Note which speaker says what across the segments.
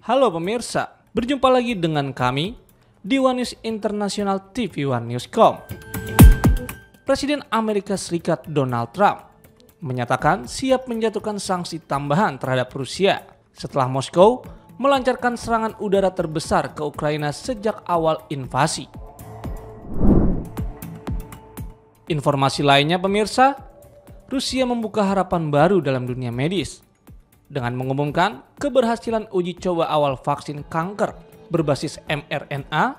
Speaker 1: Halo pemirsa, berjumpa lagi dengan kami di One News International TV One Newscom. Presiden Amerika Serikat Donald Trump menyatakan siap menjatuhkan sanksi tambahan terhadap Rusia setelah Moskow melancarkan serangan udara terbesar ke Ukraina sejak awal invasi. Informasi lainnya pemirsa, Rusia membuka harapan baru dalam dunia medis dengan mengumumkan keberhasilan uji coba awal vaksin kanker berbasis mRNA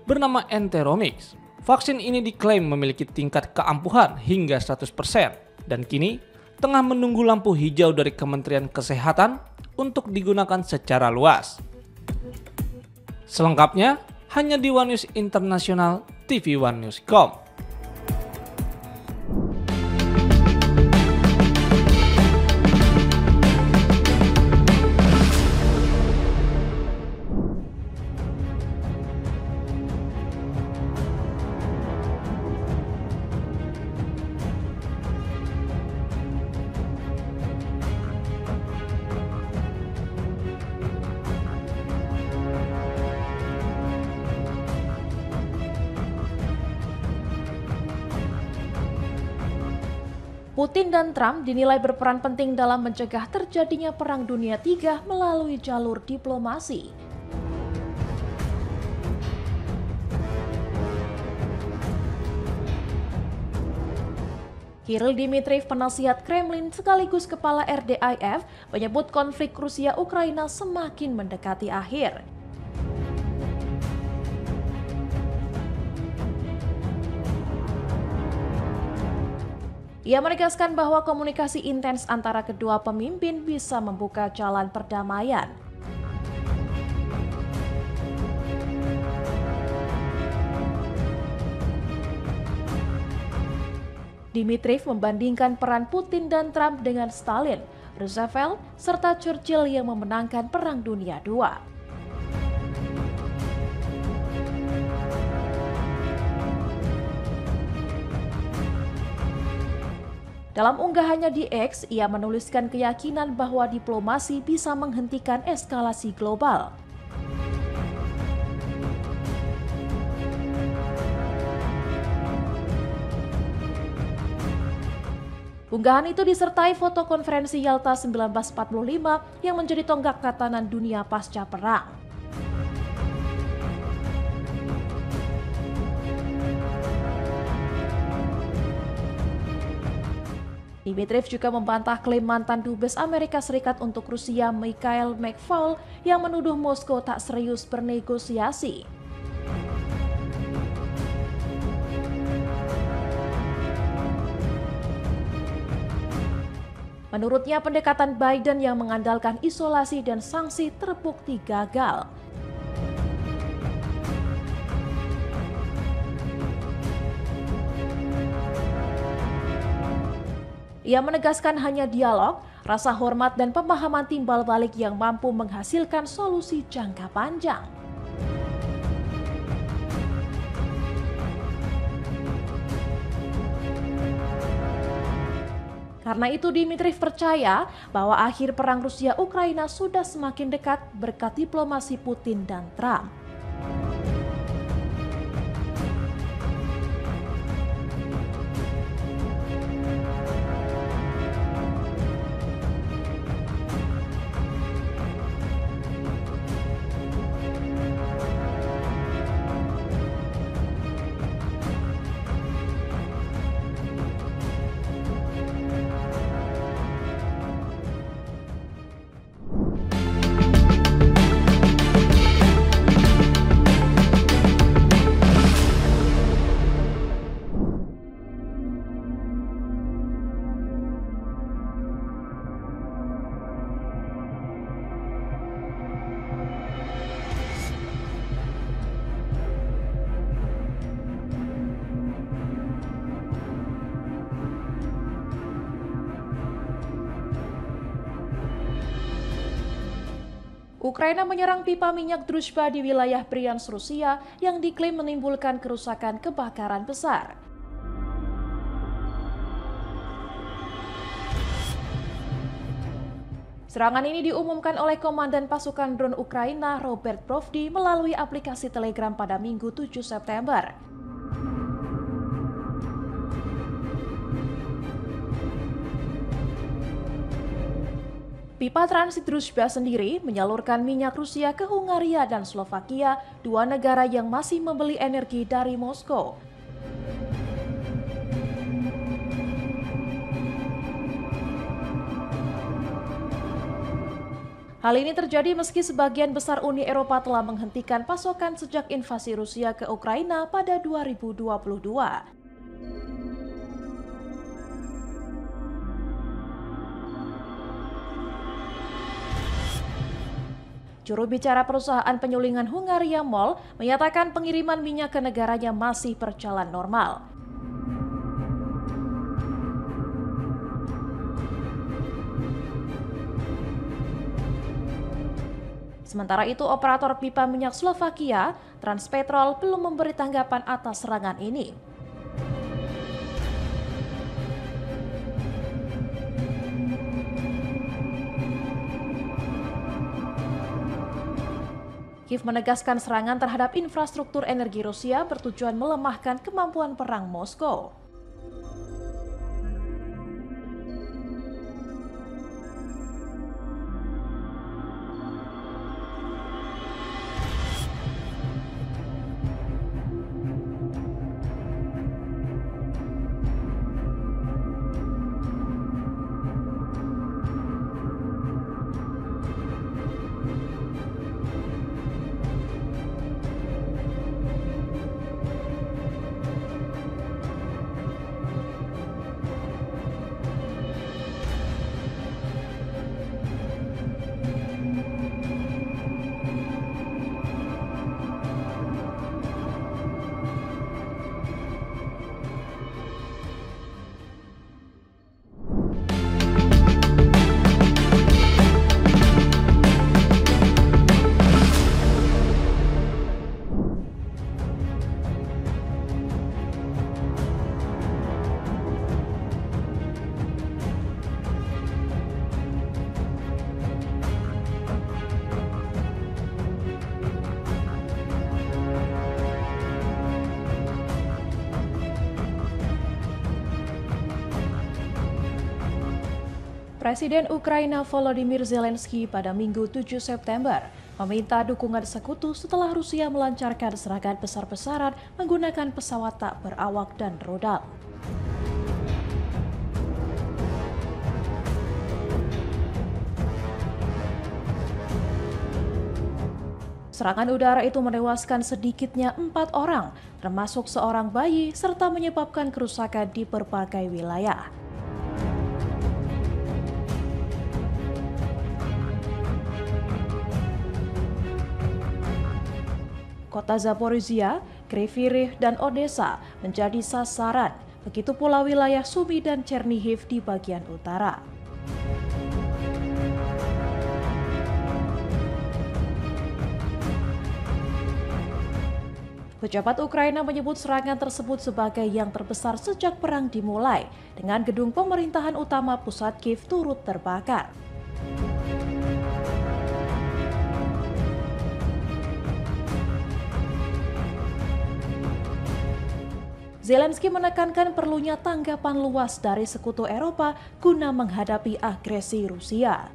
Speaker 1: bernama Enteromyx. Vaksin ini diklaim memiliki tingkat keampuhan hingga 100% dan kini tengah menunggu lampu hijau dari Kementerian Kesehatan untuk digunakan secara luas. Selengkapnya hanya di One News International TV One Newscom.
Speaker 2: Putin dan Trump dinilai berperan penting dalam mencegah terjadinya Perang Dunia III melalui jalur diplomasi. Kirill Dmitriev, penasihat Kremlin sekaligus kepala RDIF, menyebut konflik Rusia-Ukraina semakin mendekati akhir. Ia menegaskan bahwa komunikasi intens antara kedua pemimpin bisa membuka jalan perdamaian. Dmitriev membandingkan peran Putin dan Trump dengan Stalin, Roosevelt, serta Churchill yang memenangkan Perang Dunia II. Dalam unggahannya di X, ia menuliskan keyakinan bahwa diplomasi bisa menghentikan eskalasi global. Unggahan itu disertai foto konferensi Yalta 1945 yang menjadi tonggak tatanan dunia pasca perang. Dmitriev juga membantah klaim mantan dubes Amerika Serikat untuk Rusia Mikhail McFaul yang menuduh Moskow tak serius bernegosiasi. Menurutnya, pendekatan Biden yang mengandalkan isolasi dan sanksi terbukti gagal. Ia menegaskan hanya dialog, rasa hormat dan pemahaman timbal balik yang mampu menghasilkan solusi jangka panjang. Karena itu Dmitriev percaya bahwa akhir perang Rusia-Ukraina sudah semakin dekat berkat diplomasi Putin dan Trump. Ukraina menyerang pipa minyak Druzhba di wilayah Bryansk, Rusia yang diklaim menimbulkan kerusakan kebakaran besar. Serangan ini diumumkan oleh Komandan Pasukan Drone Ukraina Robert Brovdi melalui aplikasi Telegram pada Minggu 7 September. Pipa transit Druzhba sendiri menyalurkan minyak Rusia ke Hungaria dan Slovakia, dua negara yang masih membeli energi dari Moskow. Hal ini terjadi meski sebagian besar Uni Eropa telah menghentikan pasokan sejak invasi Rusia ke Ukraina pada 2022. Juru bicara perusahaan penyulingan Hungaria MOL menyatakan pengiriman minyak ke negaranya masih berjalan normal. Sementara itu, operator pipa minyak Slovakia, Transpetrol, belum memberi tanggapan atas serangan ini. Kiev menegaskan serangan terhadap infrastruktur energi Rusia bertujuan melemahkan kemampuan perang Moskow. Presiden Ukraina Volodymyr Zelensky pada Minggu 7 September meminta dukungan sekutu setelah Rusia melancarkan serangan besar-besaran menggunakan pesawat tak berawak dan rudal. Serangan udara itu menewaskan sedikitnya 4 orang, termasuk seorang bayi, serta menyebabkan kerusakan di berbagai wilayah. Kota Zaporizhia, Kryvyi Rih, dan Odessa menjadi sasaran, begitu pula wilayah Sumy dan Chernihiv di bagian utara. Pejabat Ukraina menyebut serangan tersebut sebagai yang terbesar sejak perang dimulai, dengan gedung pemerintahan utama pusat Kiev turut terbakar. Zelensky menekankan perlunya tanggapan luas dari sekutu Eropa guna menghadapi agresi Rusia.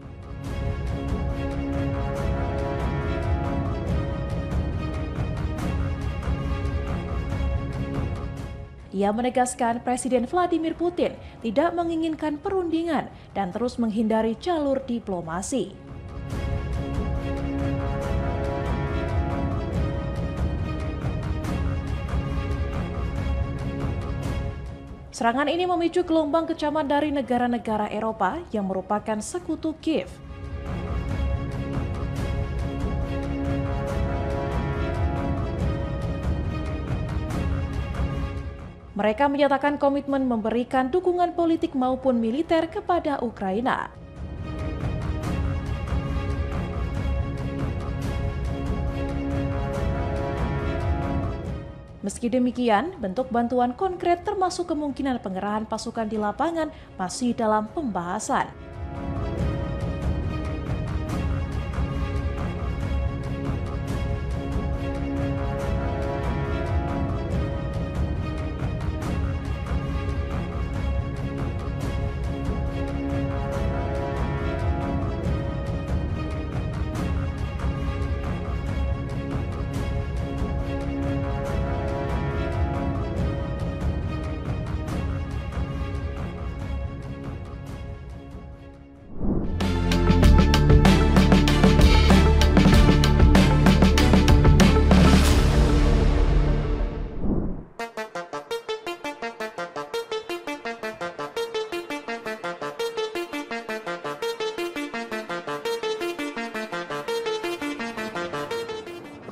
Speaker 2: Dia menegaskan Presiden Vladimir Putin tidak menginginkan perundingan dan terus menghindari jalur diplomasi. Serangan ini memicu gelombang kecaman dari negara-negara Eropa yang merupakan sekutu Kiev. Mereka menyatakan komitmen memberikan dukungan politik maupun militer kepada Ukraina. Meski demikian, bentuk bantuan konkret termasuk kemungkinan pengerahan pasukan di lapangan masih dalam pembahasan.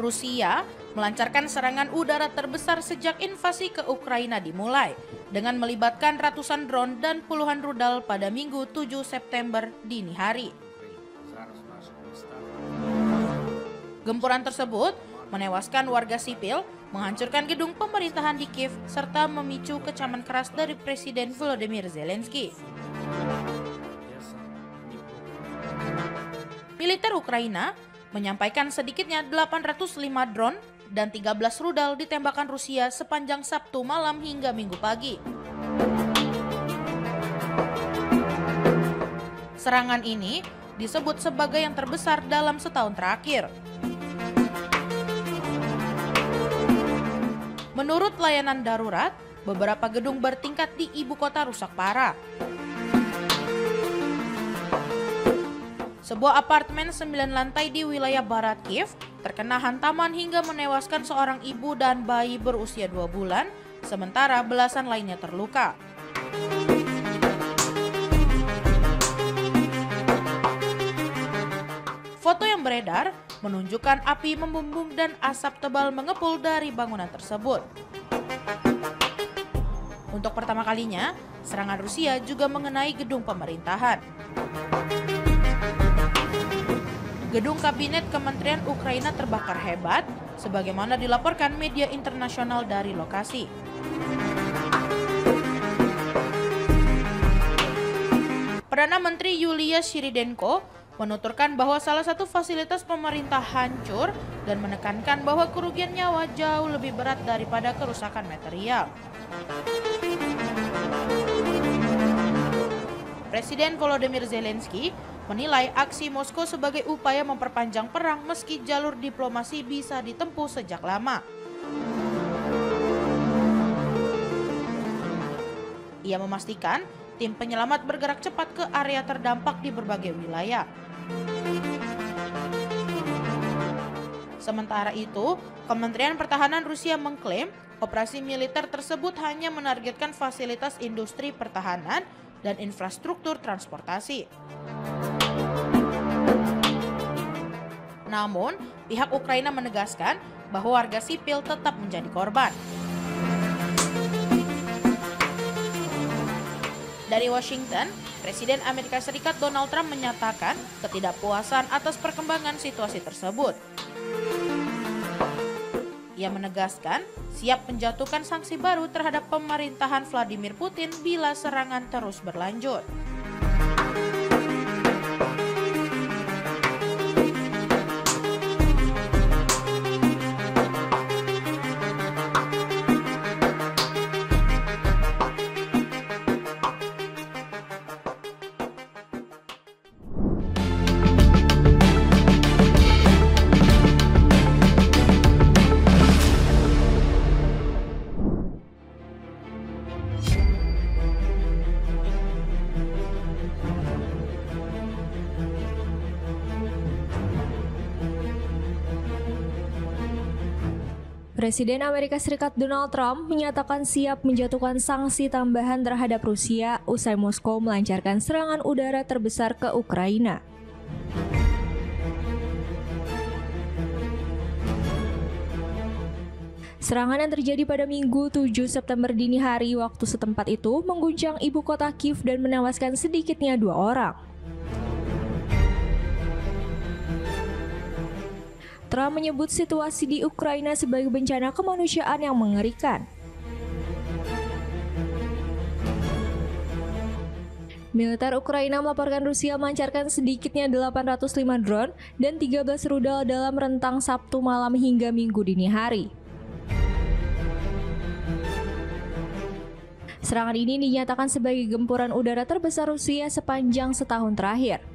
Speaker 3: Rusia melancarkan serangan udara terbesar sejak invasi ke Ukraina dimulai dengan melibatkan ratusan drone dan puluhan rudal pada Minggu 7 September dini hari. Gempuran tersebut menewaskan warga sipil, menghancurkan gedung pemerintahan di Kiev, serta memicu kecaman keras dari Presiden Volodymyr Zelensky. Militer Ukraina menyampaikan sedikitnya 805 drone dan 13 rudal ditembakkan Rusia sepanjang Sabtu malam hingga Minggu pagi. Serangan ini disebut sebagai yang terbesar dalam setahun terakhir. Menurut layanan darurat, beberapa gedung bertingkat di ibu kota rusak parah. Sebuah apartemen 9 lantai di wilayah barat Kiev terkena hantaman hingga menewaskan seorang ibu dan bayi berusia 2 bulan, sementara belasan lainnya terluka. Foto yang beredar menunjukkan api membumbung dan asap tebal mengepul dari bangunan tersebut. Untuk pertama kalinya, serangan Rusia juga mengenai gedung pemerintahan. Gedung kabinet Kementerian Ukraina terbakar hebat, sebagaimana dilaporkan media internasional dari lokasi. Perdana Menteri Yulia Shiridenko menuturkan bahwa salah satu fasilitas pemerintah hancur dan menekankan bahwa kerugian nyawa jauh lebih berat daripada kerusakan material. Presiden Volodymyr Zelensky menilai aksi Moskow sebagai upaya memperpanjang perang meski jalur diplomasi bisa ditempuh sejak lama. Ia memastikan tim penyelamat bergerak cepat ke area terdampak di berbagai wilayah. Sementara itu, Kementerian Pertahanan Rusia mengklaim operasi militer tersebut hanya menargetkan fasilitas industri pertahanan dan infrastruktur transportasi. Namun, pihak Ukraina menegaskan bahwa warga sipil tetap menjadi korban. Dari Washington, Presiden Amerika Serikat Donald Trump menyatakan ketidakpuasan atas perkembangan situasi tersebut. Ia menegaskan siap menjatuhkan sanksi baru terhadap pemerintahan Vladimir Putin bila serangan terus berlanjut.
Speaker 2: Presiden Amerika Serikat Donald Trump menyatakan siap menjatuhkan sanksi tambahan terhadap Rusia usai Moskow melancarkan serangan udara terbesar ke Ukraina. Serangan yang terjadi pada Minggu 7 September dini hari waktu setempat itu mengguncang ibu kota Kiev dan menewaskan sedikitnya 2 orang. Trump menyebut situasi di Ukraina sebagai bencana kemanusiaan yang mengerikan. Militer Ukraina melaporkan Rusia melancarkan sedikitnya 805 drone dan 13 rudal dalam rentang Sabtu malam hingga Minggu dini hari. Serangan ini dinyatakan sebagai gempuran udara terbesar Rusia sepanjang setahun terakhir.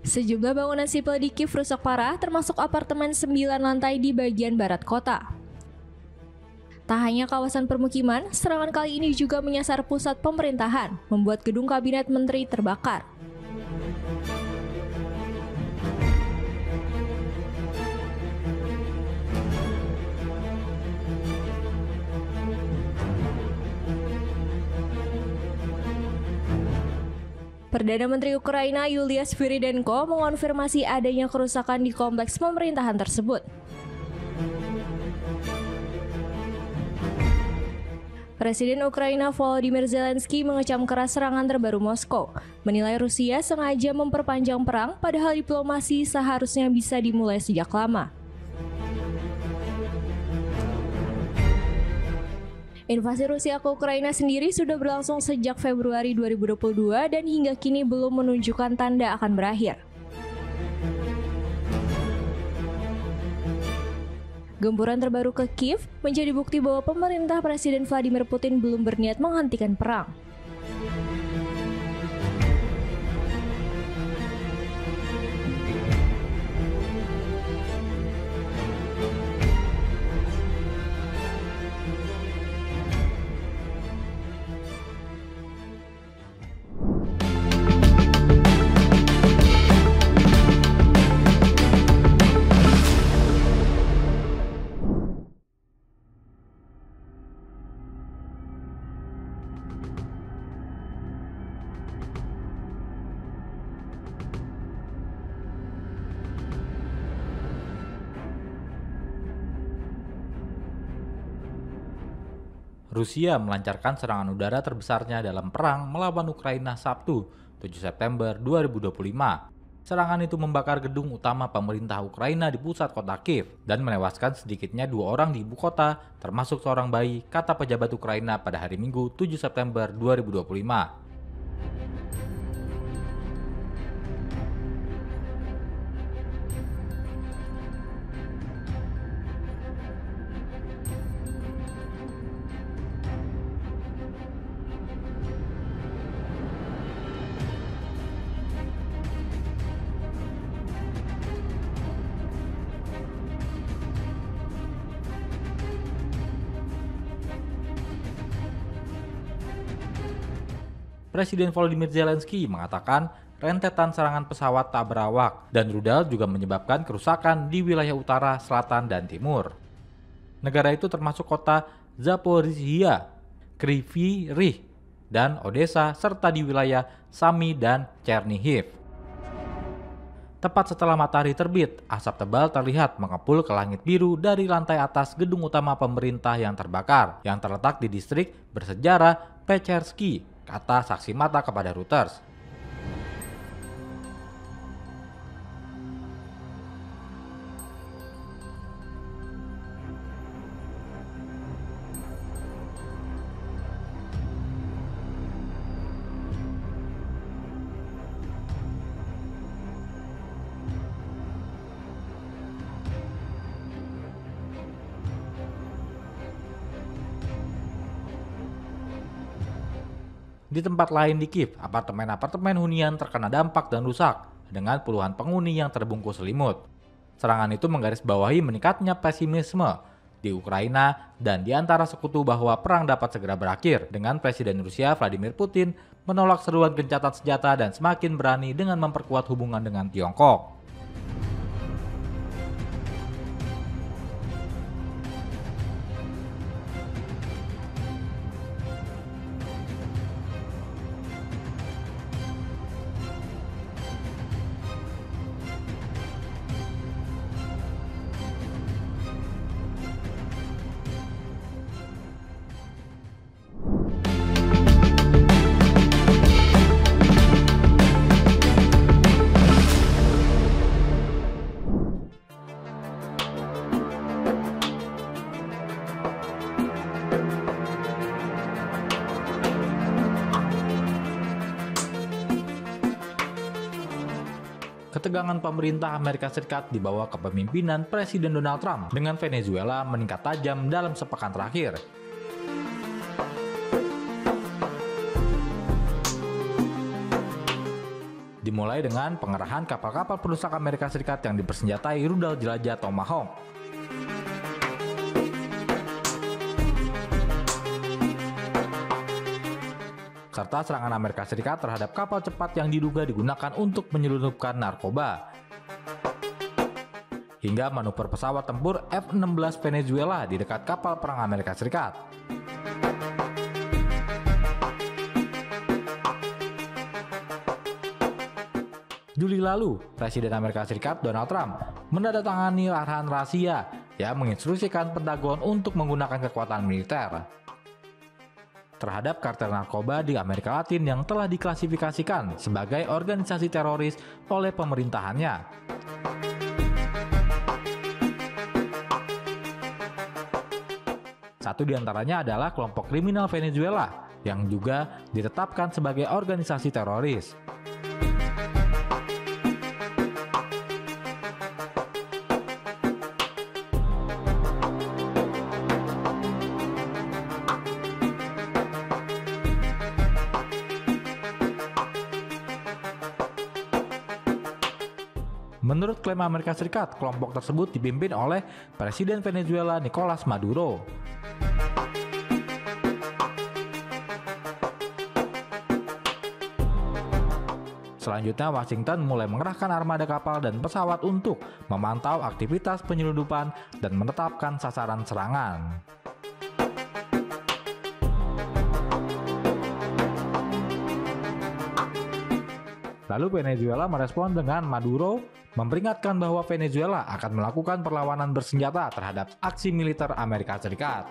Speaker 2: Sejumlah bangunan sipil di Kiev rusak parah, termasuk apartemen 9 lantai di bagian barat kota. Tak hanya kawasan permukiman, serangan kali ini juga menyasar pusat pemerintahan, membuat gedung kabinet menteri terbakar.
Speaker 4: Perdana Menteri Ukraina Yulia Sviridenko mengonfirmasi adanya kerusakan di kompleks pemerintahan tersebut. Presiden Ukraina Volodymyr Zelensky mengecam keras serangan terbaru Moskow, menilai Rusia sengaja memperpanjang perang padahal diplomasi seharusnya bisa dimulai sejak lama. Invasi Rusia ke Ukraina sendiri sudah berlangsung sejak Februari 2022 dan hingga kini belum menunjukkan tanda akan berakhir. Gempuran terbaru ke Kiev menjadi bukti bahwa pemerintah Presiden Vladimir Putin belum berniat menghentikan perang.
Speaker 5: Rusia melancarkan serangan udara terbesarnya dalam perang melawan Ukraina Sabtu, 7 September 2025. Serangan itu membakar gedung utama pemerintah Ukraina di pusat kota Kiev dan menewaskan sedikitnya 2 orang di ibu kota, termasuk seorang bayi, kata pejabat Ukraina pada hari Minggu 7 September 2025. Presiden Volodymyr Zelensky mengatakan rentetan serangan pesawat tak berawak dan rudal juga menyebabkan kerusakan di wilayah utara, selatan, dan timur. Negara itu termasuk kota Zaporizhia, Kryvyi Rih, dan Odessa, serta di wilayah Sami dan Chernihiv. Tepat setelah matahari terbit, asap tebal terlihat mengepul ke langit biru dari lantai atas gedung utama pemerintah yang terbakar, yang terletak di distrik bersejarah Pechersky, kata saksi mata kepada Reuters. Di tempat lain di Kiev, apartemen-apartemen hunian terkena dampak dan rusak, dengan puluhan penghuni yang terbungkus selimut. Serangan itu menggarisbawahi meningkatnya pesimisme di Ukraina dan di antara sekutu bahwa perang dapat segera berakhir, dengan Presiden Rusia Vladimir Putin menolak seruan gencatan senjata dan semakin berani dengan memperkuat hubungan dengan Tiongkok. Ketegangan pemerintah Amerika Serikat di bawah kepemimpinan Presiden Donald Trump dengan Venezuela meningkat tajam dalam sepekan terakhir. Dimulai dengan pengerahan kapal-kapal perusak Amerika Serikat yang dipersenjatai rudal jelajah Tomahawk. Serta serangan Amerika Serikat terhadap kapal cepat yang diduga digunakan untuk menyelundupkan narkoba. Hingga manuver pesawat tempur F-16 Venezuela di dekat kapal perang Amerika Serikat. Juli lalu, Presiden Amerika Serikat Donald Trump menandatangani arahan rahasia yang menginstruksikan Pentagon untuk menggunakan kekuatan militer terhadap kartel narkoba di Amerika Latin yang telah diklasifikasikan sebagai organisasi teroris oleh pemerintahannya. Satu di antaranya adalah kelompok kriminal Venezuela yang juga ditetapkan sebagai organisasi teroris. Menurut klaim Amerika Serikat, kelompok tersebut dipimpin oleh Presiden Venezuela Nicolas Maduro. Selanjutnya, Washington mulai mengerahkan armada kapal dan pesawat untuk memantau aktivitas penyelundupan dan menetapkan sasaran serangan. Lalu Venezuela merespon dengan Maduro memperingatkan bahwa Venezuela akan melakukan perlawanan bersenjata terhadap aksi militer Amerika Serikat.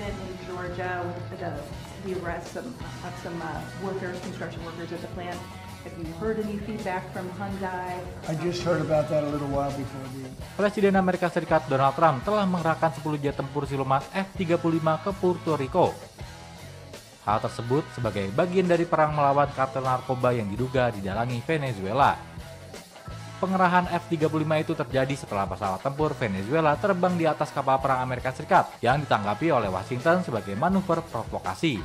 Speaker 6: In Georgia with the arrest of some workers, construction workers at the plant. Have you heard any feedback from Hyundai?
Speaker 7: I just heard about that a little while before the...
Speaker 5: Presiden Amerika Serikat Donald Trump telah mengerahkan 10 jet tempur siluman F-35 ke Puerto Rico. Hal tersebut sebagai bagian dari perang melawan kartel narkoba yang diduga didalangi Venezuela. Pengerahan F-35 itu terjadi setelah pesawat tempur Venezuela terbang di atas kapal perang Amerika Serikat yang ditanggapi oleh Washington sebagai manuver provokasi.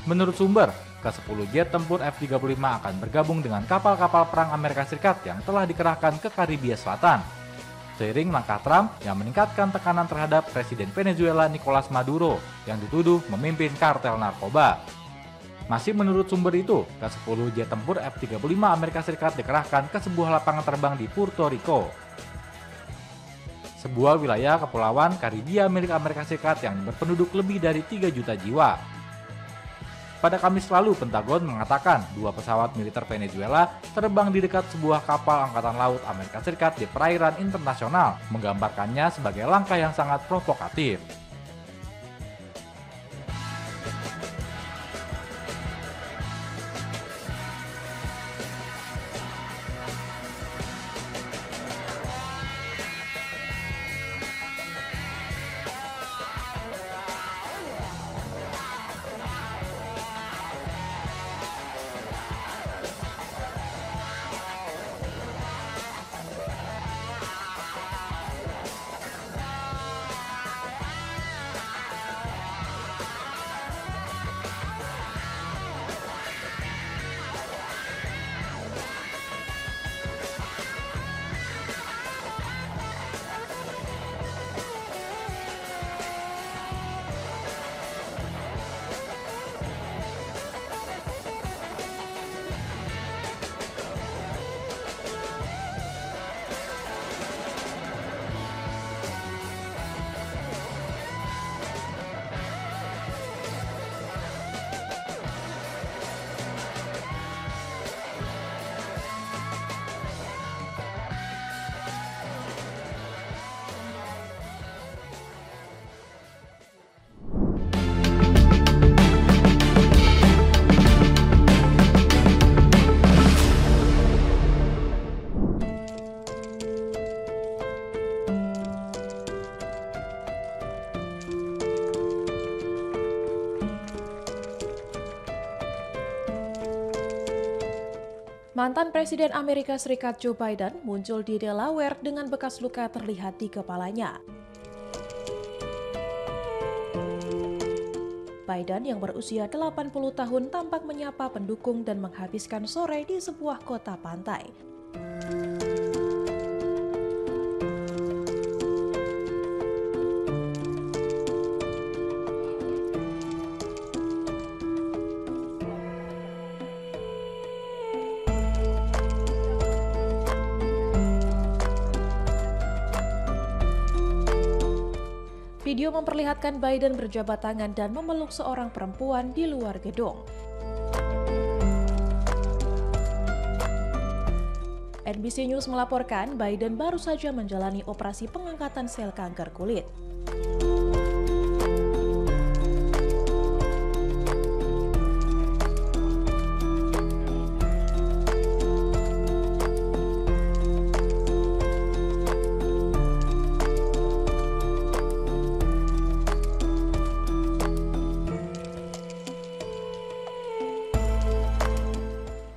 Speaker 5: Menurut sumber, ke-10 jet tempur F-35 akan bergabung dengan kapal-kapal perang Amerika Serikat yang telah dikerahkan ke Karibia Selatan. Seiring langkah Trump yang meningkatkan tekanan terhadap Presiden Venezuela Nicolas Maduro yang dituduh memimpin kartel narkoba. Masih menurut sumber itu, ke-10 jet tempur F-35 Amerika Serikat dikerahkan ke sebuah lapangan terbang di Puerto Rico, sebuah wilayah kepulauan Karibia milik Amerika Serikat yang berpenduduk lebih dari 3 juta jiwa. Pada Kamis lalu, Pentagon mengatakan 2 pesawat militer Venezuela terbang di dekat sebuah kapal Angkatan Laut Amerika Serikat di perairan internasional, menggambarkannya sebagai langkah yang sangat provokatif.
Speaker 2: Mantan Presiden Amerika Serikat Joe Biden muncul di Delaware dengan bekas luka terlihat di kepalanya. Biden yang berusia 80 tahun tampak menyapa pendukung dan menghabiskan sore di sebuah kota pantai. Video memperlihatkan Biden berjabat tangan dan memeluk seorang perempuan di luar gedung. NBC News melaporkan Biden baru saja menjalani operasi pengangkatan sel kanker kulit.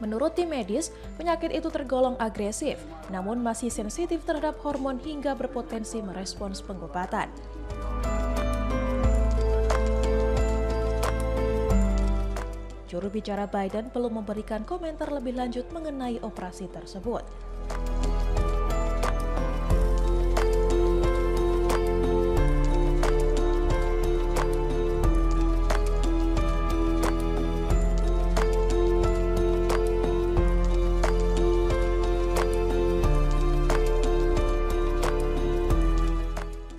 Speaker 2: Menurut tim medis, penyakit itu tergolong agresif, namun masih sensitif terhadap hormon hingga berpotensi merespons pengobatan. Juru bicara Biden belum memberikan komentar lebih lanjut mengenai operasi tersebut.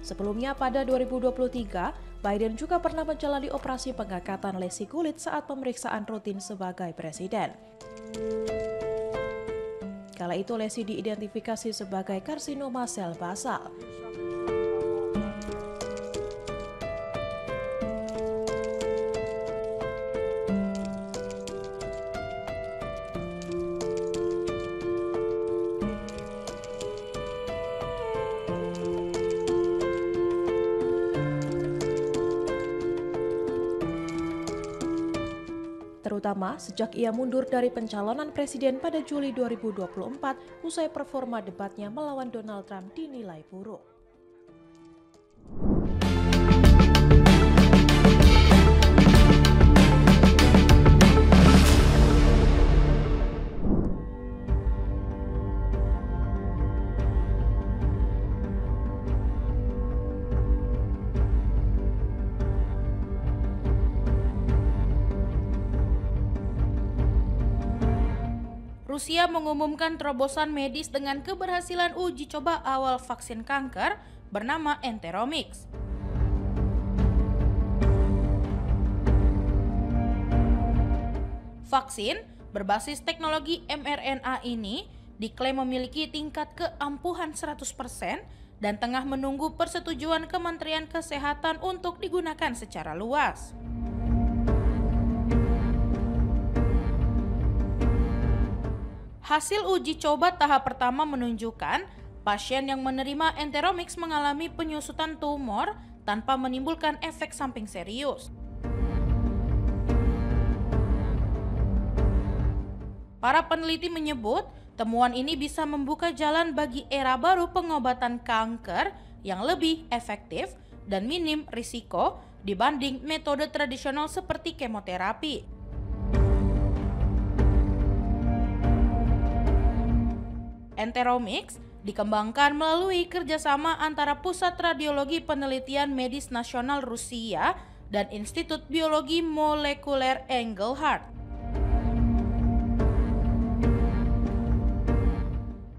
Speaker 2: Sebelumnya pada 2023, Biden juga pernah menjalani operasi pengangkatan lesi kulit saat pemeriksaan rutin sebagai presiden. Kala itu lesi diidentifikasi sebagai karsinoma sel basal. Terutama sejak ia mundur dari pencalonan presiden pada Juli 2024 usai performa debatnya melawan Donald Trump dinilai buruk.
Speaker 3: Rusia mengumumkan terobosan medis dengan keberhasilan uji coba awal vaksin kanker bernama Enteromyx. Vaksin berbasis teknologi mRNA ini diklaim memiliki tingkat keampuhan 100% dan tengah menunggu persetujuan Kementerian Kesehatan untuk digunakan secara luas. Hasil uji coba tahap pertama menunjukkan pasien yang menerima Enteromyx mengalami penyusutan tumor tanpa menimbulkan efek samping serius. Para peneliti menyebut temuan ini bisa membuka jalan bagi era baru pengobatan kanker yang lebih efektif dan minim risiko dibanding metode tradisional seperti kemoterapi. Enteromyx dikembangkan melalui kerjasama antara Pusat Radiologi Penelitian Medis Nasional Rusia dan Institut Biologi Molekuler Engelhardt.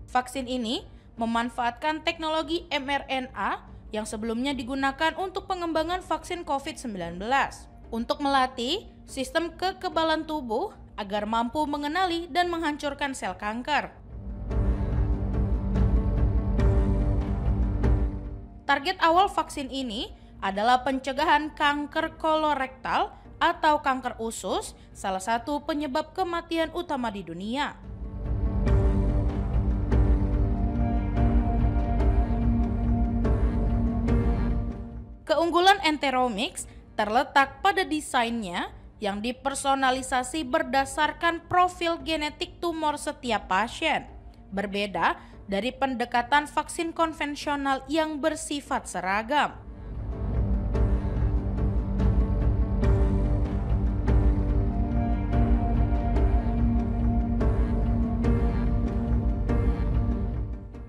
Speaker 3: Vaksin ini memanfaatkan teknologi mRNA yang sebelumnya digunakan untuk pengembangan vaksin COVID-19 untuk melatih sistem kekebalan tubuh agar mampu mengenali dan menghancurkan sel kanker. Target awal vaksin ini adalah pencegahan kanker kolorektal atau kanker usus, salah satu penyebab kematian utama di dunia. Keunggulan Enteromyx terletak pada desainnya yang dipersonalisasi berdasarkan profil genetik tumor setiap pasien, berbeda dari pendekatan vaksin konvensional yang bersifat seragam.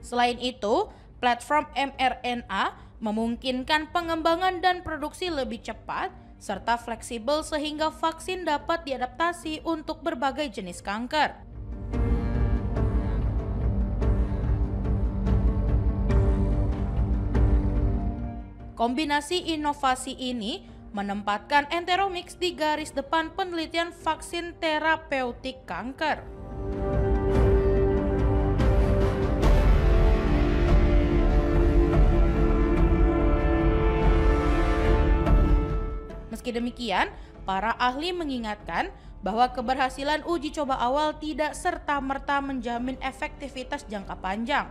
Speaker 3: Selain itu, platform mRNA memungkinkan pengembangan dan produksi lebih cepat serta fleksibel sehingga vaksin dapat diadaptasi untuk berbagai jenis kanker. Kombinasi inovasi ini menempatkan Enteromix di garis depan penelitian vaksin terapeutik kanker. Meski demikian, para ahli mengingatkan bahwa keberhasilan uji coba awal tidak serta-merta menjamin efektivitas jangka panjang.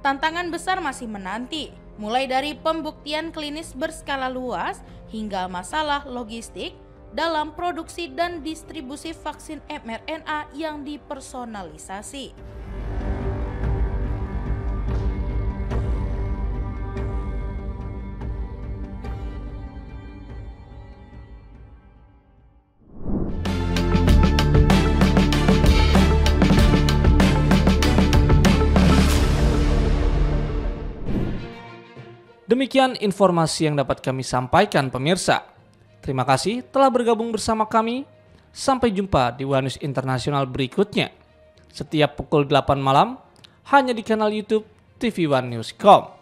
Speaker 3: Tantangan besar masih menanti, mulai dari pembuktian klinis berskala luas hingga masalah logistik dalam produksi dan distribusi vaksin mRNA yang dipersonalisasi.
Speaker 1: Demikian informasi yang dapat kami sampaikan pemirsa. Terima kasih telah bergabung bersama kami. Sampai jumpa di One News Internasional berikutnya. Setiap pukul 8 malam hanya di kanal YouTube TV One News.com.